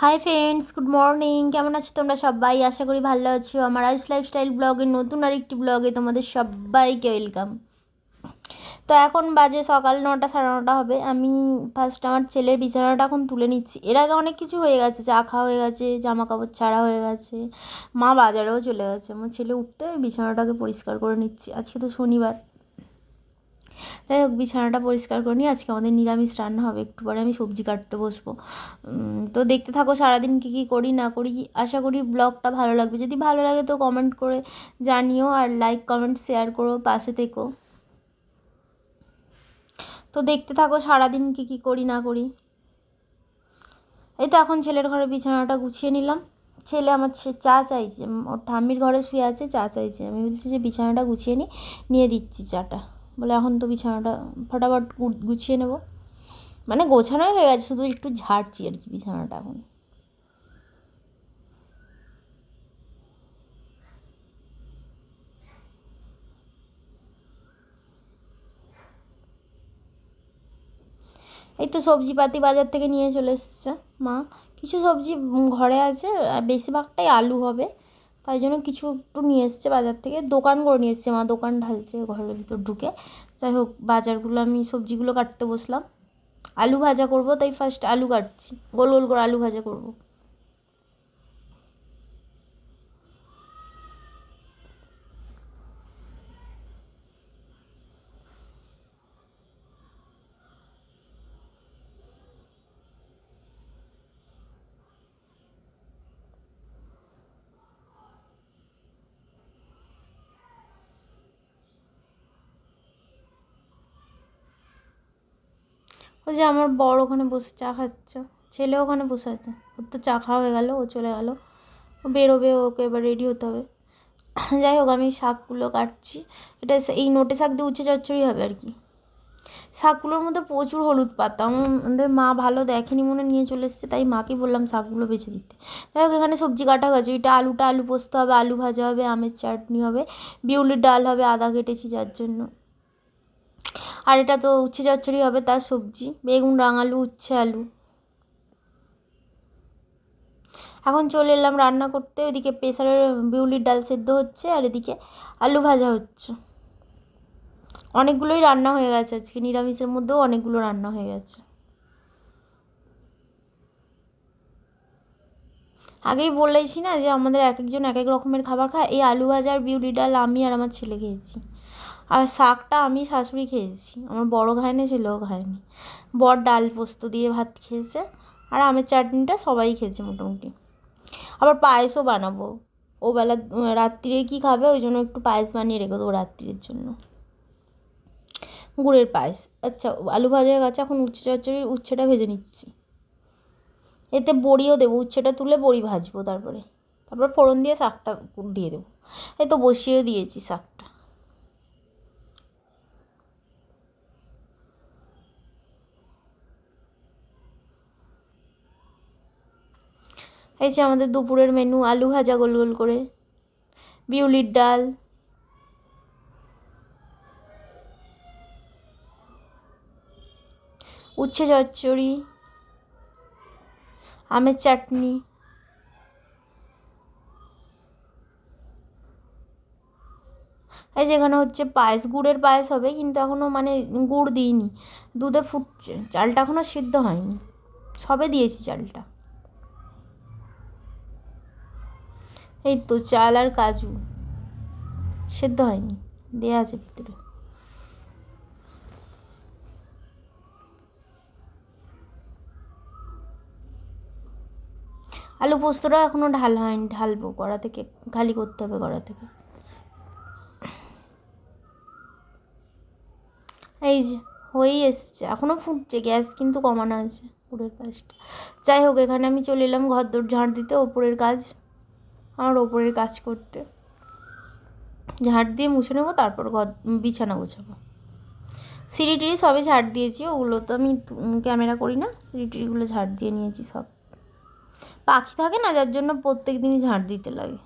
Hi friends, good morning. কেমন আছো তোমরা সবাই? আশা করি ভালো আছো। আমার আইস লাইফস্টাইল ব্লগের নতুন আরেকটি ব্লগে তোমাদের সবাইকে ওয়েলকাম। তো এখন বাজে সকাল 9টা, সাড়ে 9টা হবে। আমি ফার্স্ট আমার ছেলের বিছানাটা এখন তুলে নিচ্ছি। এর আগে অনেক কিছু হয়ে গেছে, চা খাওয়া হয়ে গেছে, জামা কাপড় ছাড়া হয়ে গেছে, মা বাজারেও চলে গেছে। আমার ছেলে উঠতে বিছানাটাকে পরিষ্কার করে নিচ্ছি। আজকে তো শনিবার। যাই হোক, বিছানাটা পরিষ্কার করে নিই। আজকে আমাদের নিরামিষ রান্না হবে। একটু পরে আমি সবজি কাটতে বসবো। তো দেখতে থাকো সারাদিন কী কী করি না করি। আশা করি ব্লগটা ভালো লাগবে। যদি ভালো লাগে তো কমেন্ট করে জানিও, আর লাইক কমেন্ট শেয়ার করো, পাশে থেকো। তো দেখতে থাকো সারাদিন কী কী করি না করি। এই তো এখন ছেলের ঘরে বিছানাটা গুছিয়ে নিলাম। ছেলে আমার চা চাইছে, ওর ঠাম্মির ঘরে শুয়ে আছে, চা চাইছে। আমি বলছি যে বিছানাটা গুছিয়ে নিয়ে দিচ্ছি চাটা। বলে এখন তো বিছানাটা ফটাফট গুছিয়ে নেবো। মানে গোছানোই হয়ে গেছে, শুধু একটু ঝাড়ছি আর কি বিছানাটা এখন। এই তো সবজিপাতি বাজার থেকে নিয়ে চলে এসছে মা। কিছু সবজি ঘরে আছে, আর বেশিরভাগটাই আলু হবে, তাই জন্য কিছু একটু নিয়ে এসছে বাজার থেকে। দোকান করে নিয়ে এসছে মা, দোকান ঢালছে ঘরের ভিতর ঢুকে। যাই হোক, বাজারগুলো আমি সবজিগুলো কাটতে বসলাম। আলু ভাজা করব, তাই ফার্স্ট আলু কাটছি, গোল গোল করে আলু ভাজা করব। ওই যে আমার বড় ওখানে বসে চা খাচ্ছে, ছেলে ওখানে বসে আছে। ওর তো চা খাওয়া হয়ে গেল, ও চলে গেল, ও বেরোবে, ওকে এবার রেডি হতে হবে। যাই হোক, আমি শাকগুলো কাটছি। এটা এই নোটে শাক দিয়ে উচ্ছে চচ্চড়ি হবে আর কি। শাকগুলোর মধ্যে প্রচুর হলুদ পাতা, আমাদের মা ভালো দেখেনি মনে নিয়ে চলে এসছে, তাই মাকে বললাম শাকগুলো বেছে দিতে। যাই হোক, এখানে সবজি কাটা গেছে। এটা আলু পোস্ত হবে, আলু ভাজা হবে, আমের চাটনি হবে, বিউলির ডাল হবে, আদা কেটেছি যার জন্য। আর এটা তো উচ্ছে চচ্চড়ি হবে, তার সবজি বেগুন, রাঙালু, উচ্ছে, আলু। এখন চলে এলাম রান্না করতে। ওইদিকে প্রেসারের বিউলির ডাল সেদ্ধ হচ্ছে, আর এদিকে আলু ভাজা হচ্ছে। অনেকগুলোই রান্না হয়ে গেছে আজকে, নিরামিষের মধ্যেও অনেকগুলো রান্না হয়ে গেছে। আগেই বলেছি না যে আমাদের এক একজন এক এক রকমের খাবার খায়। এই আলু ভাজা আর বিউলি ডাল আমি আর আমার ছেলে খেয়েছি, আর শাকটা আমি শাশুড়ি খেয়েছি, আমার বড় খায়নি, ছেলেও খায়নি। বর ডাল পোস্ত দিয়ে ভাত খেয়েছে, আর আমের চাটনিটা সবাই খেয়েছে মোটামুটি। আবার পায়েসও বানাবো। ও বেলা রাত্রিরে কী খাবে, ওই জন্য একটু পায়েস বানিয়ে রেখে দেবো রাত্রির জন্য, গুড়ের পায়েস। আচ্ছা, আলু ভাজা হয়ে গেছে, এখন উচ্ছে চচ্চড়ির উচ্ছেটা ভেজে নিচ্ছি। এতে বড়িও দেবো, উচ্ছেটা তুলে বড়ি ভাজবো, তারপর ফোড়ন দিয়ে শাকটা দিয়ে দেবো। এই তো বসিয়ে দিয়েছি শাকটা। এই যে আমাদের দুপুরের মেনু, আলু ভাজা গোল গোল করে, বিউলির ডাল, উচ্ছে চচ্চড়ি, আমের চাটনি। এই যেখানে হচ্ছে পায়েস, গুড়ের পায়েস হবে, কিন্তু এখনও মানে গুড় দিইনি, দুধে ফুটছে, চালটা এখনও সিদ্ধ হয়নি, সবে দিয়েছি চালটা। এই তো চাল আর কাজু সেদ্ধ হয়নি, দেয়া আছে ভিতরে। আলু পোস্তটা এখনও ঢালা হয়নি, ঢালবো কড়া থেকে, খালি করতে হবে কড়া থেকে। এই যে হয়েই এসছে, এখনও ফুটছে, গ্যাস কিন্তু কমানো আছে উপরের পাশটা। যাই হোক, এখানে আমি চলে এলাম ঘর দোর ঝাঁট দিতে, ওপরের কাজ, আমার ওপরের কাজ করতে। ঝাঁট দিয়ে মুছে নেবো, তারপর বিছানা গোছাবো। সিঁড়ি টিড়ি সবে ঝাঁট দিয়েছি, ওগুলো তো আমি ক্যামেরা করি না, সিঁড়ি টিড়িগুলো ঝাঁট দিয়ে নিয়েছি সব। পাখি থাকে না, যার জন্য প্রত্যেক দিনই ঝাঁট দিতে লাগে।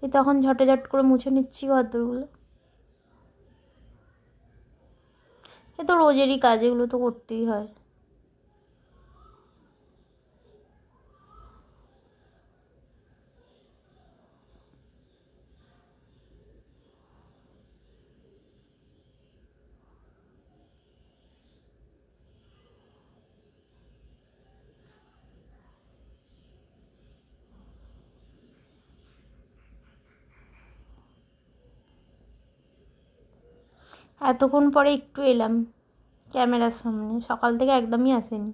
এই তখন ঝটাঝট করে মুছে নিচ্ছি ঘরদোরগুলো। এ তো রোজেরই কাজ, এগুলো তো করতেই হয়। এতক্ষণ পরে একটু এলাম ক্যামেরার সামনে, সকাল থেকে একদমই আসেনি।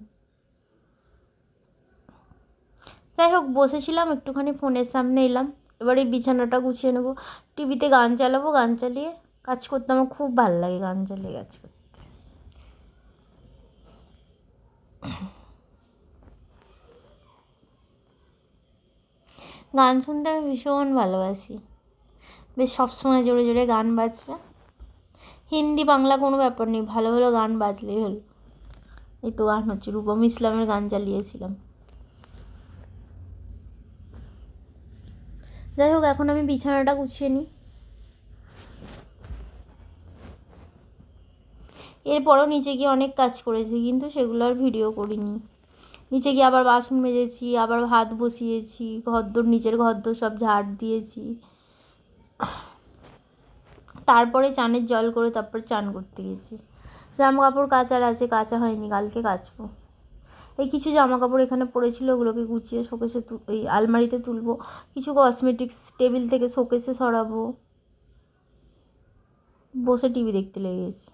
যাই হোক, বসেছিলাম একটুখানি, ফোনের সামনে এলাম, এবার এই বিছানাটা গুছিয়ে নেবো, টিভিতে গান চালাবো, গান চালিয়ে কাজ করতে আমার খুব ভালো লাগে, গান চালিয়ে কাজ করতে। গান শুনতে আমি ভীষণ ভালোবাসি, বেশ সবসময় জোরে জোরে গান বাজবে, হিন্দি বাংলা কোনো ব্যাপার নেই, ভালো ভালো গান বাজলেই হলো। এই তো গান হচ্ছে, রূপম ইসলামের গান চালিয়েছিলাম। যাই হোক, এখন আমি বিছানাটা গুছিয়ে নিই, এরপরেও নিচে গিয়ে অনেক কাজ করেছি, কিন্তু সেগুলো আর ভিডিও করিনি। নিচে গিয়ে আবার বাসন মেজেছি, আবার ভাত বসিয়েছি, ঘরদোর, নিচের ঘরদোর সব ঝাড় দিয়েছি, তারপরে চানের জল করে তারপর চান করতে গেছি। জামা কাপড় কাচার আছে, কাচা হয়নি, কালকে কাচবো। এই কিছু জামা কাপড় এখানে পড়েছিল, ওগুলোকে গুছিয়ে শোকেসে এই আলমারিতে তুলবো, কিছু কসমেটিক্স টেবিল থেকে শোকেসে সরাবো। বসে টিভি দেখতে লেগে গেছি।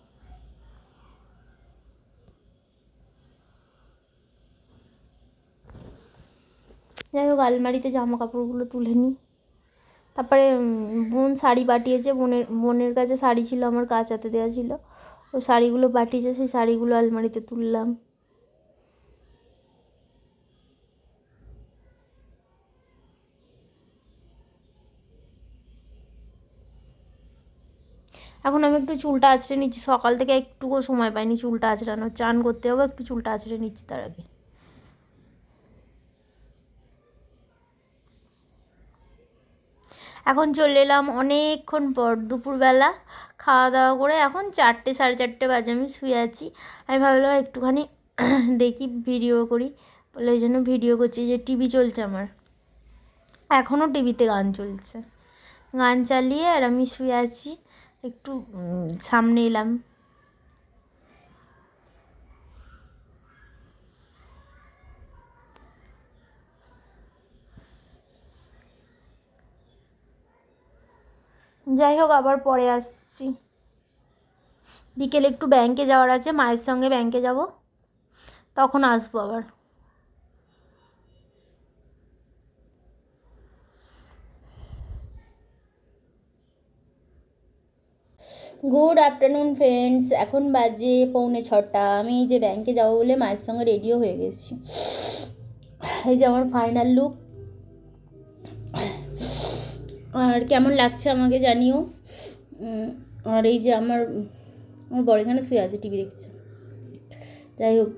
যাই হোক, আলমারিতে জামা কাপড়গুলো তুলে নিই। তারপরে বোন শাড়ি পাঠিয়েছে, বোনের কাছে শাড়ি ছিল আমার, কাচাতে দেওয়া ছিল, ওই শাড়িগুলো পাঠিয়েছে, সেই শাড়িগুলো আলমারিতে তুললাম। এখন আমি একটু চুলটা আঁচড়ে নিচ্ছি, সকাল থেকে একটুকুও সময় পাইনি চুলটা আঁচড়ানোর, চান করতে হবে, একটু চুলটা আঁচড়ে নিচ্ছি তার আগে। এখন চলে এলাম অনেকক্ষণ পর, দুপুরবেলা খাওয়া দাওয়া করে, এখন 4টে 4:30 বাজে, আমি শুয়ে আছি। আমি ভাবলাম একটুখানি দেখি, ভিডিও করি বলে ওই জন্য ভিডিও করছি। যে টিভি চলছে আমার, এখনও টিভিতে গান চলছে, গান চালিয়ে আর আমি শুয়ে আছি, একটু সামনে এলাম। যাই হোক, আবার পরে আসছি, বিকেলে একটু ব্যাংকে যাওয়ার আছে, মায়ের সঙ্গে ব্যাংকে যাব, তখন আসবো আবার। গুড আফটারনুন ফ্রেন্ডস, এখন বাজে 5:45, আমি এই যে ব্যাংকে যাবো বলে মায়ের সঙ্গে রেডিও হয়ে গেছি। এই যে আমার ফাইনাল লুক, আর কেমন লাগছে আমাকে জানিও। আর এই যে আমার বড় এখানে শুয়ে আছে, টিভি দেখছে। যাই হোক,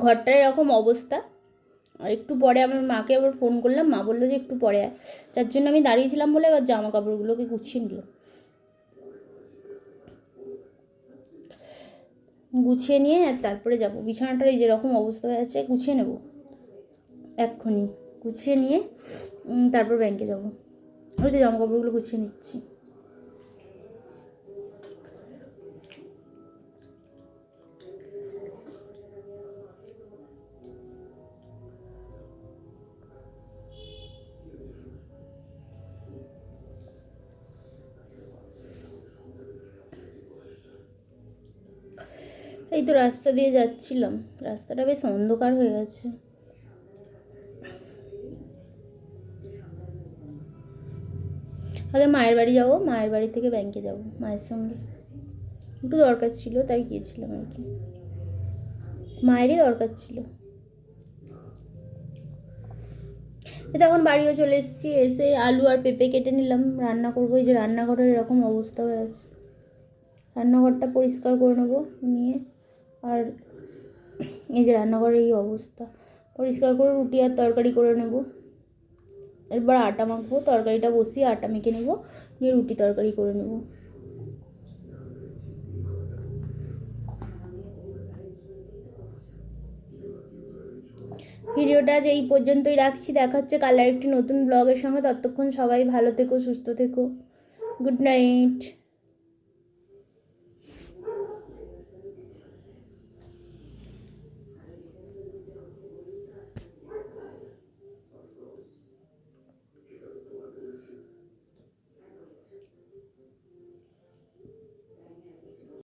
ঘরটার এরকম অবস্থা। আর একটু পরে আমার মাকে আবার ফোন করলাম, মা বললো যে একটু পরে আয়, যার জন্য আমি দাঁড়িয়েছিলাম বলে এবার জামা কাপড়গুলোকে গুছিয়ে নিলাম। গুছিয়ে নিয়ে তারপরে যাব, বিছানাটার এই যেরকম অবস্থা হয়ে আছে, গুছিয়ে নেব এক্ষুনি, গুছিয়ে নিয়ে তারপর ব্যাংকে যাব। ওই তো জামা কাপড়গুলো গুছিয়ে নিচ্ছি। এই তো রাস্তা দিয়ে যাচ্ছিলাম, রাস্তাটা বেশ অন্ধকার হয়ে গেছে। আগে মায়ের বাড়ি যাবো, মায়ের বাড়ি থেকে ব্যাংকে যাব মায়ের সঙ্গে, একটু দরকার ছিল তাই গিয়েছিলাম আর কি, মায়েরই দরকার ছিল। তখন বাড়িও চলে এসেছি, এসে আলু আর পেঁপে কেটে নিলাম, রান্না করবো। এই যে রান্নাঘরের এরকম অবস্থা হয়ে আছে, রান্নাঘরটা পরিষ্কার করে নেবো নিয়ে। আর এই যে রান্নাঘরের এই অবস্থা, পরিষ্কার করে রুটি আর তরকারি করে নেব। এরপর আটা মাখবো, তরকারিটা বসিয়ে আটা মেখে নেবো, নিয়ে রুটি তরকারি করে নেব। ভিডিওটা আজ এই পর্যন্তই রাখছি, দেখা হচ্ছে কাল আর একটি নতুন ব্লগের সঙ্গে। ততক্ষণ সবাই ভালো থেকো, সুস্থ থেকো, গুড নাইট।